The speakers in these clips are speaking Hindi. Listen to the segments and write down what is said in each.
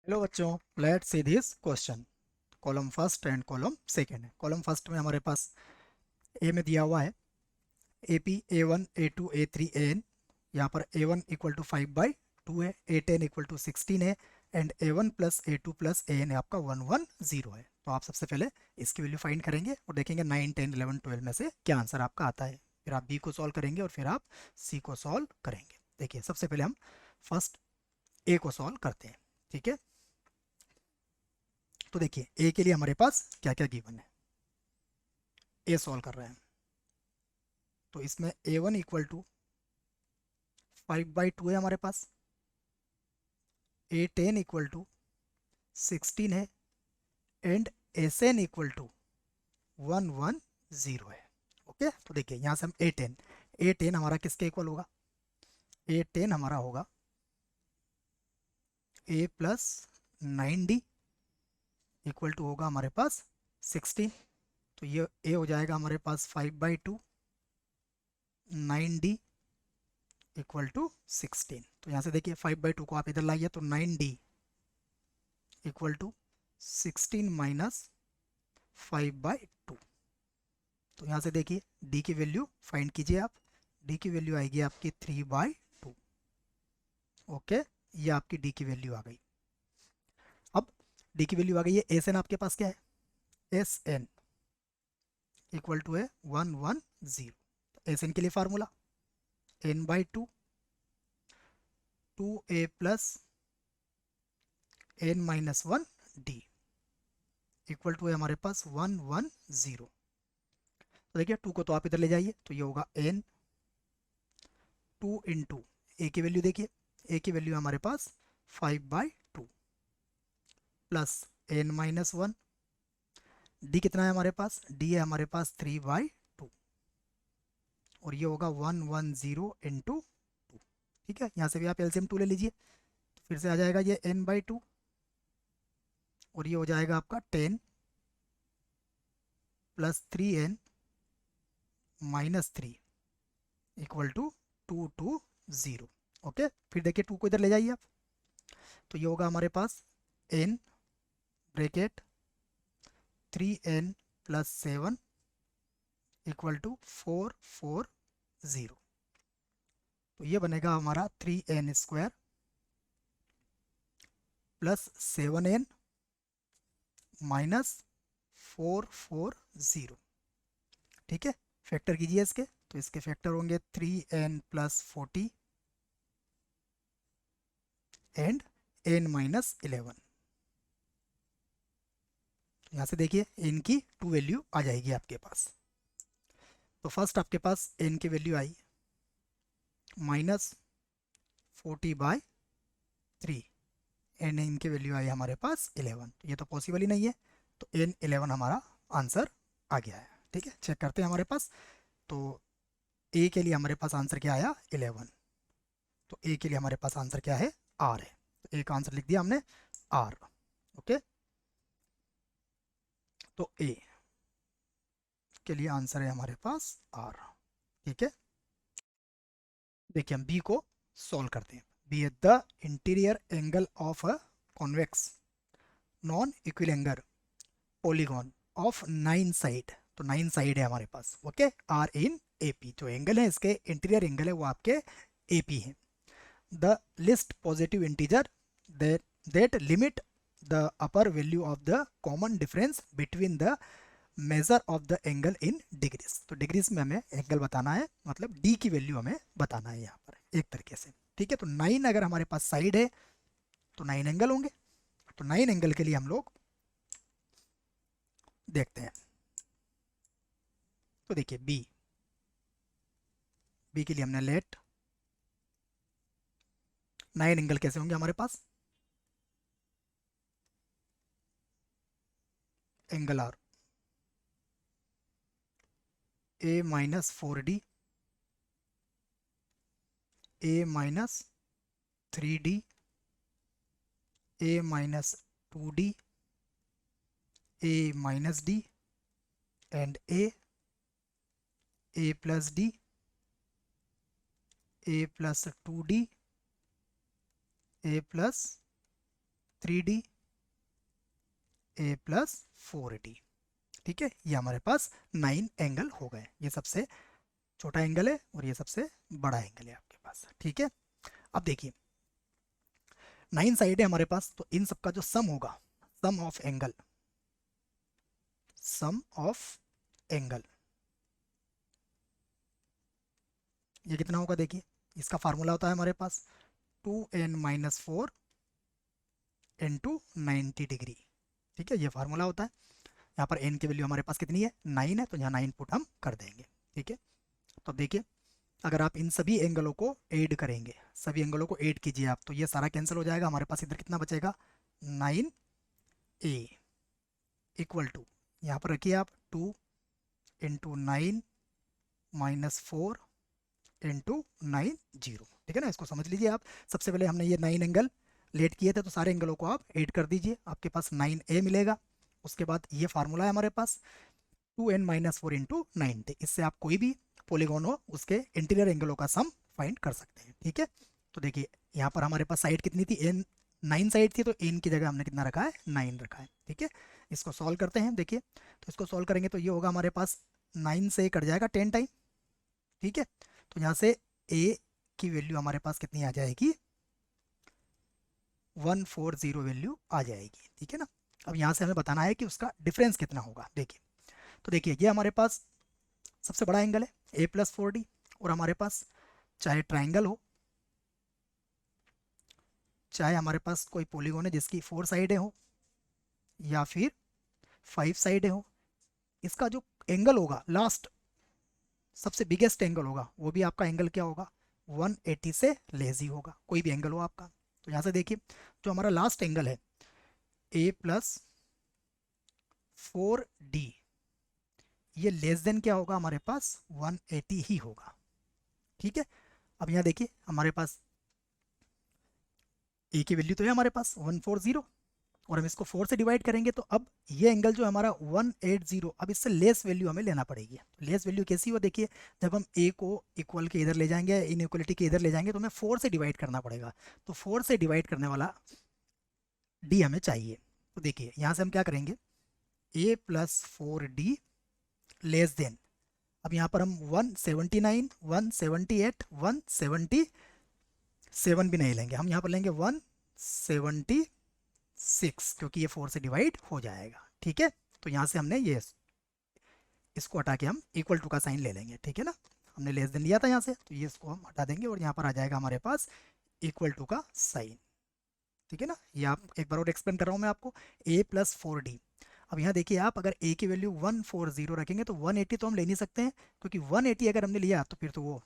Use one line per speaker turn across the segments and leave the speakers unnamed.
हेलो बच्चों, let's see this question. Column first and column second है। कॉलम फर्स्ट में हमारे पास ए में दिया हुआ है A P A1 A2 A3 AN। यहाँ पर A1 इक्वल टू 5/2 है, A10 इक्वल टू 16 है and A1 plus A2 plus AN आपका 110 है। तो आप सबसे पहले इसकी वैल्यू फाइंड करेंगे और देखेंगे 9 10 11 12 में से क्या आंसर आपका आता है। फिर आप बी को सॉल्व करेंगे और फिर आप सी को सॉल्व करेंगे। देखिए, सबसे पहले हम फर्स्ट ए को सॉल्व करते हैं। ठीक है, तो देखिए ए के लिए हमारे पास क्या क्या गिवन है। ए सॉल्व कर रहे हैं तो इसमें A1 इक्वल टू 5/2 है हमारे पास, A10 इक्वल टू 16 है एंड SN इक्वल टू 110 है। ओके, तो देखिए यहाँ से हम A10 हमारा किसके इक्वल होगा। A10 हमारा होगा A plus 9D equal to होगा हमारे पास 16। तो ये A हो जाएगा हमारे पास 5/2, 9D इक्वल टू 16। तो यहाँ से देखिए 5/2 को आप इधर लाइए तो 9D इक्वल टू 16 माइनस 5/2। तो यहाँ से देखिए डी की वैल्यू फाइंड कीजिए आप। डी की वैल्यू आएगी आपकी 3/2। ओके, ये आपकी डी की वैल्यू आ गई। अब डी की वैल्यू आ गई है, एस एन आपके पास क्या है, एस एन इक्वल टू है 110। एस एन के लिए formula n/2 2a plus n-1 d equal to है हमारे पास 110। तो देखिए 2 को तो आप इधर ले जाइए तो ये होगा n 2 इंटू ए की वैल्यू देखिए, ए की वैल्यू हमारे पास 5/2 प्लस n-1। डी कितना है हमारे पास, डी है हमारे पास 3/2 और ये होगा 110 इंटू 2। ठीक है, यहाँ से भी आप एलसीएम 2 ले लीजिए तो फिर से आ जाएगा ये n/2 और ये हो जाएगा आपका 10 plus 3n minus 3 equal to 220। Okay, फिर देखिए 2 को इधर ले जाइए आप तो ये होगा हमारे पास n bracket 3n plus 7 equal to 440। तो ये बनेगा हमारा 3n² प्लस 7n माइनस 440। ठीक है, फैक्टर कीजिए इसके तो इसके फैक्टर होंगे 3n प्लस 40 एंड n-11। यहाँ से देखिए n की 2 वैल्यू आ जाएगी आपके पास। तो फर्स्ट आपके पास n की वैल्यू आई -40/3 एंड n की वैल्यू आई हमारे पास 11। ये तो पॉसिबल ही नहीं है, तो n11 हमारा आंसर आ गया है। ठीक है, चेक करते हैं हमारे पास। तो ए के लिए हमारे पास आंसर क्या आया, 11। तो ए के लिए हमारे पास आंसर क्या है, आर है। तो ए का आंसर लिख दिया हमने, आर। ओके, तो ए के लिए आंसर है हमारे पास आर। ठीक है, देखिए हम बी को सॉल्व करते हैं। बी है the interior angle of a convex non equiangular polygon of 9 side. तो 9 साइड है हमारे पास। ओके, आर इन एपी जो एंगल है इसके इंटीरियर एंगल है वो आपके एपी है। The least positive integer that limit the upper value of the common difference between the measure of the angle in degrees। तो डिग्रीज में हमें एंगल बताना है, मतलब डी की वैल्यू हमें बताना है यहाँ पर एक तरीके से। ठीक है, तो 9 अगर हमारे पास साइड है तो 9 एंगल होंगे। तो 9 एंगल के लिए हम लोग देखते हैं। तो देखिए बी के लिए हमने लेट 9 एंगल कैसे होंगे हमारे पास, angle are A-4D A-3D A-2D A-D and A plus D A plus 2D A plus 3D A plus 4D। ठीक है, ये हमारे पास 9 एंगल हो गए। ये सबसे छोटा एंगल है और ये सबसे बड़ा एंगल है आपके पास। ठीक है, अब देखिए 9 साइड है हमारे पास, तो इन सबका जो सम होगा, sum of angle, sum of angle ये कितना होगा? देखिए इसका फार्मूला होता है हमारे पास 2n-4 इंटू 90 डिग्री। ठीक है, ये फार्मूला होता है। यहाँ पर n की वैल्यू हमारे पास कितनी है? 9 है, तो यहाँ 9 पुट हम कर देंगे। ठीक है, तो देखिए अगर आप इन सभी एंगलों को ऐड करेंगे, सभी एंगलों को ऐड कीजिए आप, तो ये सारा कैंसिल हो जाएगा। हमारे पास इधर कितना बचेगा? 9a इक्वल टू, यहाँ पर रखिए आप 2 इंटू 9 माइनस 4 इंटू 9 0। ठीक है ना, इसको समझ लीजिए आप। सबसे पहले हमने ये 9 एंगल लेट किए थे, तो सारे एंगलों को आप ऐड कर दीजिए, आपके पास 9a मिलेगा। उसके बाद ये फार्मूला है हमारे पास 2n-4 इंटू 90। इससे आप कोई भी पॉलीगॉन हो उसके इंटीरियर एंगलों का सम फाइंड कर सकते हैं। ठीक है, तो देखिए यहाँ पर हमारे पास साइड कितनी थी? n 9 साइड थी, तो n की जगह हमने कितना रखा है? 9 रखा है। ठीक है, इसको सॉल्व करते हैं। देखिए तो इसको सॉल्व करेंगे तो ये होगा हमारे पास 9 से कट जाएगा 10 टाइम। ठीक है, तो यहाँ से a की वैल्यू हमारे पास कितनी आ जाएगी? 140 वैल्यू आ जाएगी। ठीक है ना, अब यहाँ से हमें बताना है कि उसका डिफरेंस कितना होगा। देखिए तो देखिए ये हमारे पास सबसे बड़ा एंगल है a प्लस 4D, और हमारे पास चाहे ट्राइंगल हो, चाहे हमारे पास कोई पॉलीगॉन है जिसकी 4 साइडें हो या फिर 5 साइडें हो, इसका जो एंगल होगा लास्ट, सबसे बिगेस्ट एंगल होगा, वो भी आपका एंगल क्या होगा? 180 से लेस ही होगा, कोई भी एंगल हो आपका। तो यहाँ से देखिए जो हमारा लास्ट एंगल है a प्लस 4D, ये लेस देन क्या होगा? हमारे पास 180 ही होगा। ठीक है, अब यहाँ देखिए हमारे पास a की वैल्यू तो है हमारे पास 140, और हम इसको 4 से डिवाइड करेंगे, तो अब ये एंगल जो है हमारा 180, अब इससे लेस वैल्यू हमें लेना पड़ेगी। लेस वैल्यू कैसी हो? देखिए जब हम a को इक्वल के इधर ले जाएंगे, इनइक्वलिटी के इधर ले जाएंगे, तो हमें 4 से डिवाइड करना पड़ेगा। तो 4 से डिवाइड करने वाला d हमें चाहिए। तो देखिए यहाँ से हम क्या करेंगे? a plus 4D less than, अब यहाँ पर हम 179, 178, 177 भी नहीं लेंगे, हम यहाँ पर लेंगे 176, क्योंकि ये 4 से डिवाइड हो जाएगा। ठीक है, तो यहाँ से हमने ये इसको हटा के हम इक्वल टू का साइन ले लेंगे। ठीक है ना, हमने लेस देन लिया था यहाँ से, तो ये इसको हम हटा देंगे और यहाँ पर आ जाएगा हमारे पास इक्वल टू का साइन। ठीक है ना, ये आप एक बार और एक्सप्लेन कर रहा हूँ मैं आपको। a प्लस 4D, अब यहाँ देखिए आप अगर a की वैल्यू 140 रखेंगे तो 180 तो हम ले नहीं सकते हैं, क्योंकि 180 अगर हमने लिया तो फिर तो वो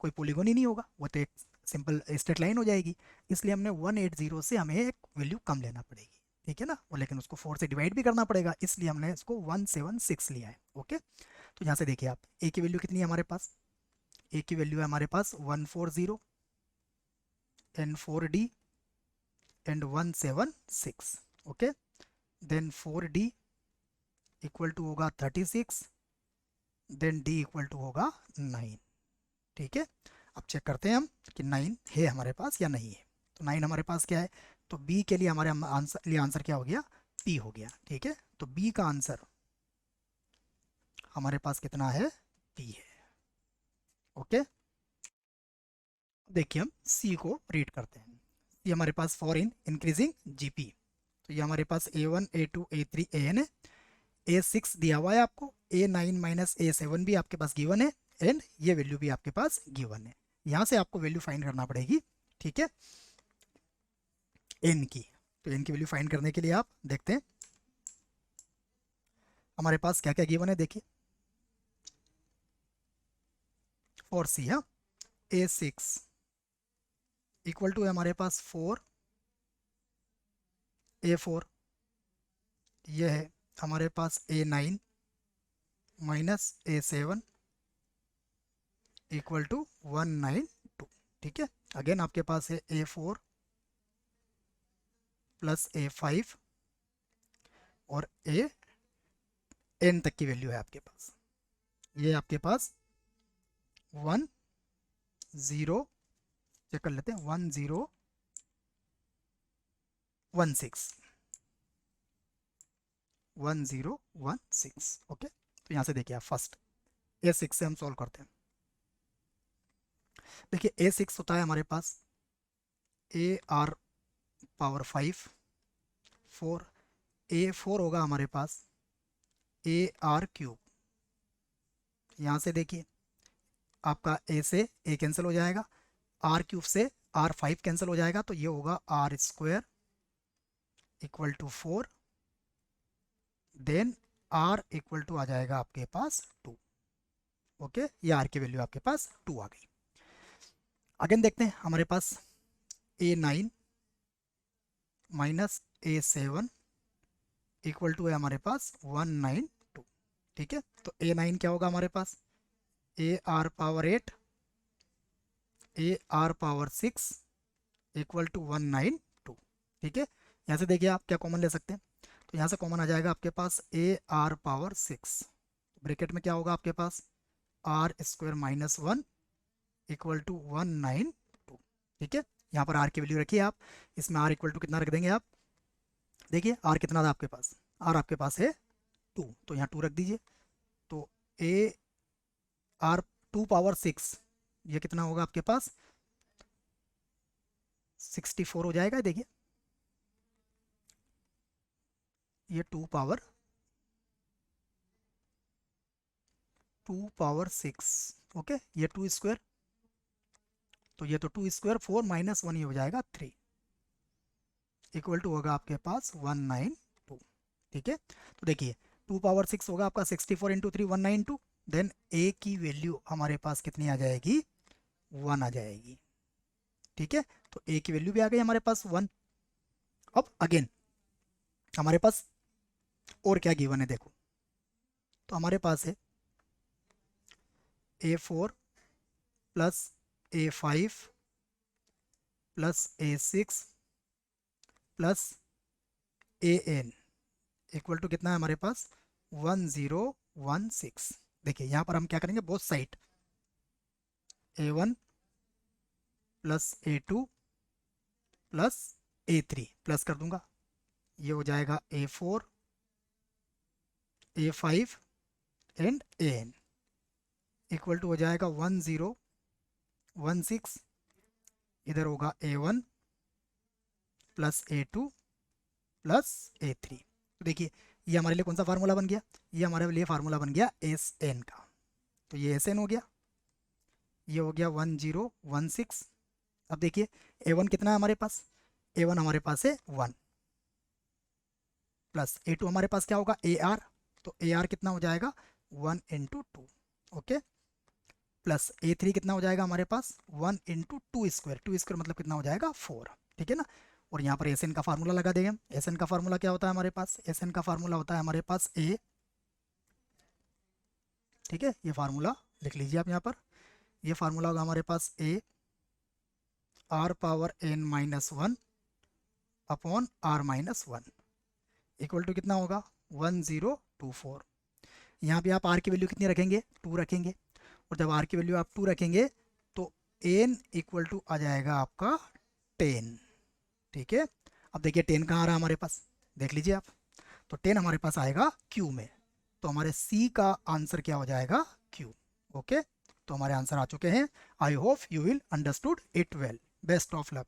कोई पॉलीगॉन ही नहीं होगा, वो तो एक सिंपल स्ट्रेट लाइन हो जाएगी। इसलिए हमने 180 से हमें एक वैल्यू कम लेना पड़ेगी। ठीक है ना, और लेकिन उसको 4 से डिवाइड भी करना पड़ेगा, इसलिए हमने इसको 176 लिया है। ओके, तो यहाँ से देखिए आप a की वैल्यू कितनी है हमारे पास? a की वैल्यू है हमारे पास 140 and 4D and 176। Okay, then 4D equal to होगा 36, देन d इक्वल टू होगा 9। ठीक है, अब चेक करते हैं हम कि 9 है हमारे पास या नहीं है। तो 9 हमारे पास क्या है? तो b के लिए हमारे आंसर क्या हो गया? p हो गया। ठीक है, तो b का आंसर हमारे पास कितना है? p है। ओके, देखिए हम c को रीड करते हैं। c हमारे पास फॉर इन इंक्रीजिंग जीपी, तो ये हमारे पास a1 a2 a3 an है। a6 दिया हुआ है आपको, a9 माइनस a7 भी आपके पास गिवन है, एंड ये वैल्यू भी आपके पास गिवन है। यहाँ से आपको वैल्यू फाइंड करना पड़ेगी। ठीक है, n की, तो n की वैल्यू फाइंड करने के लिए आप देखते हैं हमारे पास क्या क्या गिवन है। देखिए फॉर सी, हाँ, a6 इक्वल टू है हमारे पास 4 a4, ये है हमारे पास a9 minus a7 equal to 192। ठीक है, अगेन आपके पास है a4 प्लस a5 और an तक की वैल्यू है आपके पास। ये आपके पास 1 0, चेक कर लेते हैं, 1 0 1016। ओके, तो यहाँ से देखिए आप फर्स्ट A6 से हम सॉल्व करते हैं। देखिए A6 होता है हमारे पास AR पावर 5 4, A4 होगा हमारे पास AR क्यूब। यहाँ से देखिए आपका A से A कैंसिल हो जाएगा, R क्यूब से R5 कैंसिल हो जाएगा, तो ये होगा R square equal to 4, then R equal to आ जाएगा आपके पास 2। ओके, ये R की वैल्यू आपके पास 2 आ गई। अगेन देखते हैं हमारे पास A9 minus A7 equal to है हमारे पास 192। ठीक है, तो A9 क्या होगा हमारे पास AR power 8 AR power 6 equal to 192। ठीक है, यहाँ से देखिए आप क्या कॉमन ले सकते हैं, तो यहाँ से कॉमन आ जाएगा आपके पास AR पावर 6, ब्रैकेट में क्या होगा आपके पास R square minus 1 equal to 192। ठीक है, यहाँ पर R की वैल्यू रखिए आप, इसमें R इक्वल टू कितना रख देंगे आप, देखिए R कितना था आपके पास, R आपके पास है 2, तो यहाँ 2 रख दीजिए, तो AR 2 पावर 6 ये कितना होगा आपके पास 64 हो जाएगा। देखिए ये 2 पावर 6, ओके, ये 2 स्क्वायर, तो ये तो 2 स्क्वायर 4 माइनस 1 ये हो जाएगा 3 इक्वल टू होगा आपके पास 192। ठीक है, तो देखिए 2 पावर 6 होगा आपका 64 इंटू 3 192, देन A की वैल्यू हमारे पास कितनी आ जाएगी 1 आ जाएगी। ठीक है, तो A की वैल्यू भी आ गई हमारे पास 1। अब अगेन हमारे पास और क्या गिवन है देखो, तो हमारे पास है A4 plus A5 plus A6 plus AN equal to कितना है हमारे पास 1016। देखिए यहाँ पर हम क्या करेंगे, both side A1 plus A2 plus A3 plus कर दूंगा, ये हो जाएगा A4 A5 and AN equal to हो जाएगा 1016, इधर होगा A1 plus A2 plus A3। तो देखिए ये हमारे लिए कौन सा फार्मूला बन गया, ये हमारे लिए फार्मूला बन गया SN का, तो ये SN हो गया, ये हो गया 1016। अब देखिए A1 कितना है हमारे पास, A1 हमारे पास है 1 प्लस A2 हमारे पास क्या होगा AR, तो AR कितना हो जाएगा 1 इंटू 2, ओके, प्लस A3 कितना हो जाएगा हमारे पास 1 इंटू 2 स्क्वायर, 2 स्क्वायर मतलब कितना हो जाएगा 4। ठीक है ना, और यहाँ पर SN का फार्मूला लगा देंगे हम। SN का फार्मूला क्या होता है हमारे पास, SN का फार्मूला होता है हमारे पास A। ठीक है, ये फार्मूला लिख लीजिए आप यहाँ पर, ये फार्मूला होगा हमारे पास A R power N minus 1 upon R minus 1 equal to कितना होगा 1024। यहाँ पे आप R की वैल्यू कितनी रखेंगे 2 रखेंगे, और जब R की वैल्यू आप 2 रखेंगे तो N इक्वल टू आ जाएगा आपका 10। ठीक है, अब देखिए 10 कहाँ आ रहा है हमारे पास, देख लीजिए आप, तो 10 हमारे पास आएगा Q में, तो हमारे C का आंसर क्या हो जाएगा Q। ओके, तो हमारे आंसर आ चुके हैं। I hope you will understood it well. Best of luck.